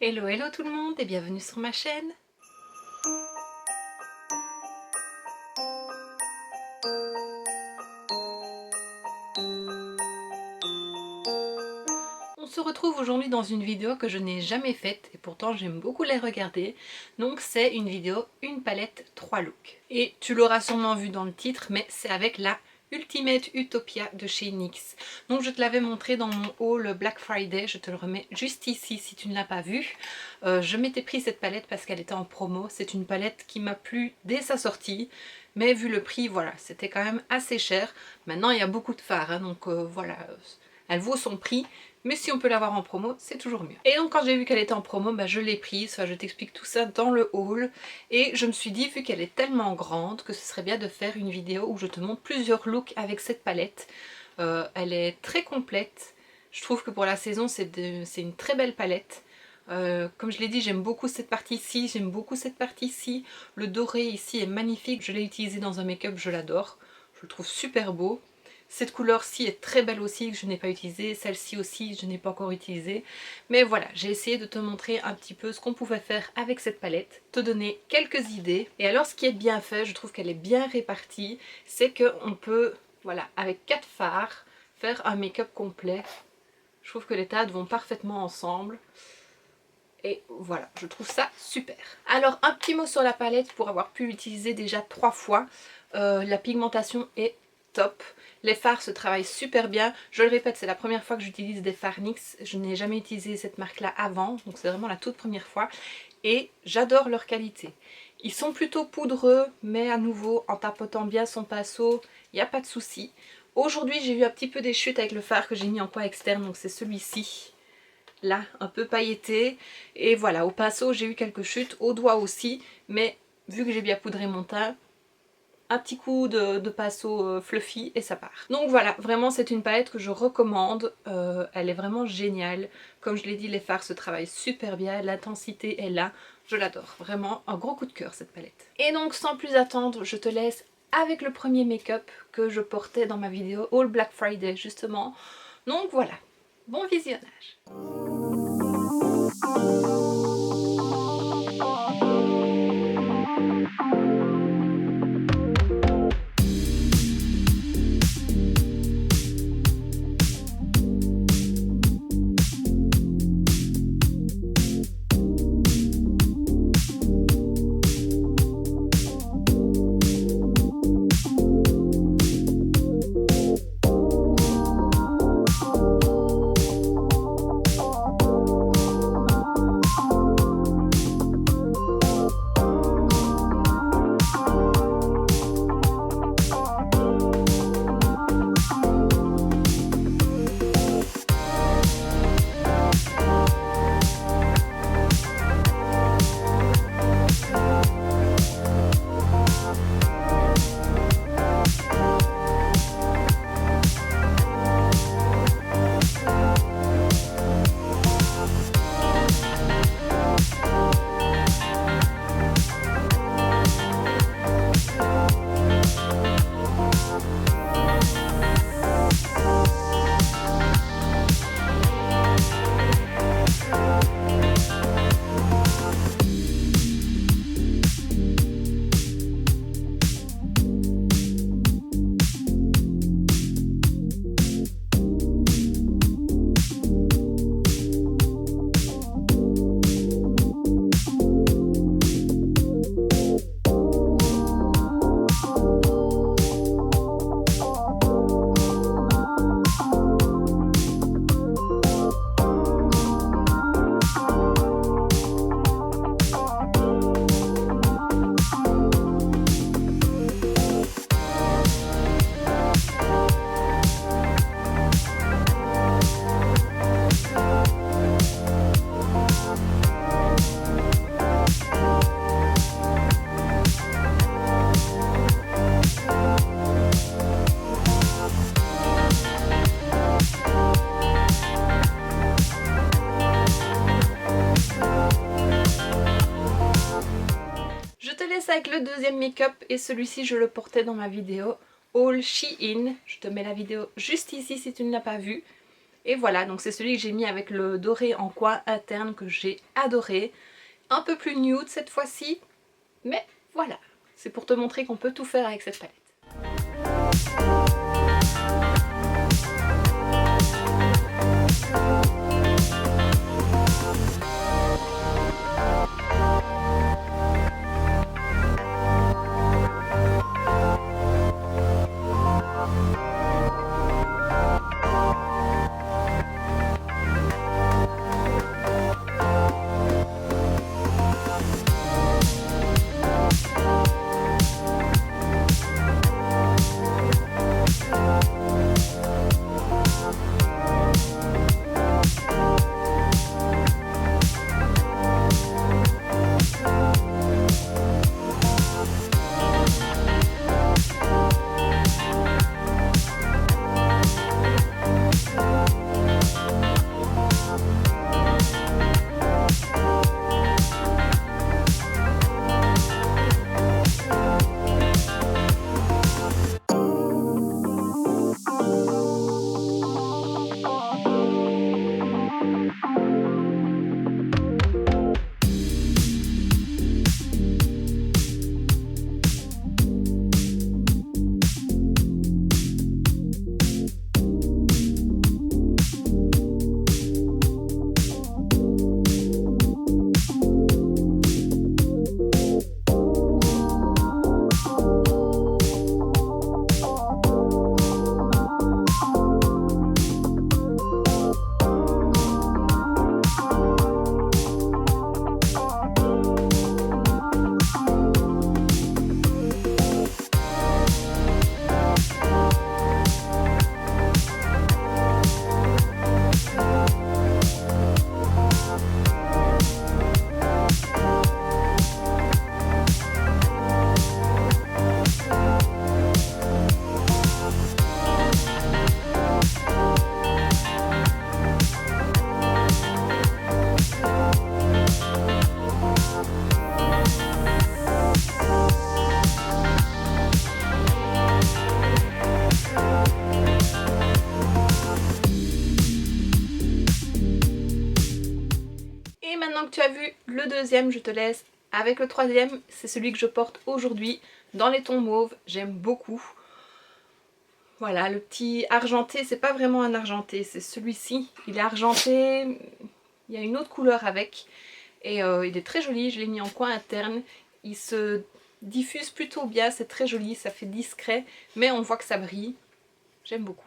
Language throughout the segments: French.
Hello hello tout le monde et bienvenue sur ma chaîne. On se retrouve aujourd'hui dans une vidéo que je n'ai jamais faite et pourtant j'aime beaucoup les regarder. Donc c'est une vidéo, une palette, 3 looks. Et tu l'auras sûrement vu dans le titre, mais c'est avec la Ultimate Utopia de chez NYX. Donc je te l'avais montré dans mon haul Black Friday, je te le remets juste ici si tu ne l'as pas vu. Je m'étais pris cette palette parce qu'elle était en promo. C'est une palette qui m'a plu dès sa sortie, mais vu le prix, voilà, c'était quand même assez cher. Maintenant il y a beaucoup de fards, hein, donc voilà, elle vaut son prix. Mais si on peut l'avoir en promo, c'est toujours mieux. Et donc quand j'ai vu qu'elle était en promo, bah, je l'ai prise. Enfin, je t'explique tout ça dans le haul. Et je me suis dit, vu qu'elle est tellement grande, que ce serait bien de faire une vidéo où je te montre plusieurs looks avec cette palette. Elle est très complète. Je trouve que pour la saison, c'est une très belle palette. Comme je l'ai dit, j'aime beaucoup cette partie-ci, j'aime beaucoup cette partie-ci. Le doré ici est magnifique. Je l'ai utilisé dans un make-up, je l'adore. Je le trouve super beau. Cette couleur-ci est très belle aussi, que je n'ai pas utilisée. Celle-ci aussi, je n'ai pas encore utilisée. Mais voilà, j'ai essayé de te montrer un petit peu ce qu'on pouvait faire avec cette palette. Te donner quelques idées. Et alors, ce qui est bien fait, je trouve qu'elle est bien répartie, c'est qu'on peut, voilà, avec 4 fards, faire un make-up complet. Je trouve que les teintes vont parfaitement ensemble. Et voilà, je trouve ça super. Alors, un petit mot sur la palette pour avoir pu l'utiliser déjà 3 fois. La pigmentation est top. Les fards se travaillent super bien. Je le répète, c'est la première fois que j'utilise des fards NYX. Je n'ai jamais utilisé cette marque-là avant, donc c'est vraiment la toute première fois. Et j'adore leur qualité. Ils sont plutôt poudreux, mais à nouveau, en tapotant bien son pinceau, il n'y a pas de souci. Aujourd'hui, j'ai eu un petit peu des chutes avec le fard que j'ai mis en coin externe, donc c'est celui-ci. Là, un peu pailleté. Et voilà, au pinceau, j'ai eu quelques chutes, au doigt aussi, mais vu que j'ai bien poudré mon teint, un petit coup de pinceau fluffy et ça part. Donc voilà, vraiment c'est une palette que je recommande, elle est vraiment géniale. Comme je l'ai dit, les fards se travaillent super bien, l'intensité est là, je l'adore. Vraiment un gros coup de cœur cette palette. Et donc sans plus attendre, je te laisse avec le premier make-up que je portais dans ma vidéo All Black Friday justement. Donc voilà, bon visionnage. Avec le deuxième make-up et celui-ci je le portais dans ma vidéo All Shein. Je te mets la vidéo juste ici si tu ne l'as pas vu. Et voilà, donc c'est celui que j'ai mis avec le doré en coin interne que j'ai adoré. Un peu plus nude cette fois-ci, mais voilà. C'est pour te montrer qu'on peut tout faire avec cette palette. Maintenant que tu as vu le deuxième, je te laisse avec le troisième. C'est celui que je porte aujourd'hui dans les tons mauves. J'aime beaucoup. Voilà, le petit argenté, c'est pas vraiment un argenté, c'est celui-ci. Il est argenté, il y a une autre couleur avec. Et il est très joli, je l'ai mis en coin interne. Il se diffuse plutôt bien, c'est très joli, ça fait discret. Mais on voit que ça brille. J'aime beaucoup.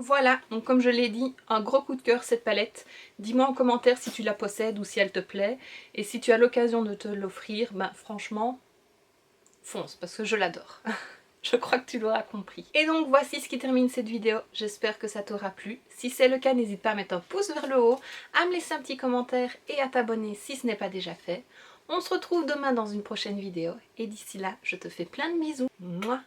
Voilà, donc comme je l'ai dit, un gros coup de cœur cette palette. Dis-moi en commentaire si tu la possèdes ou si elle te plaît. Et si tu as l'occasion de te l'offrir, ben franchement, fonce parce que je l'adore. Je crois que tu l'auras compris. Et donc voici ce qui termine cette vidéo. J'espère que ça t'aura plu. Si c'est le cas, n'hésite pas à mettre un pouce vers le haut, à me laisser un petit commentaire et à t'abonner si ce n'est pas déjà fait. On se retrouve demain dans une prochaine vidéo. Et d'ici là, je te fais plein de bisous. Mouah.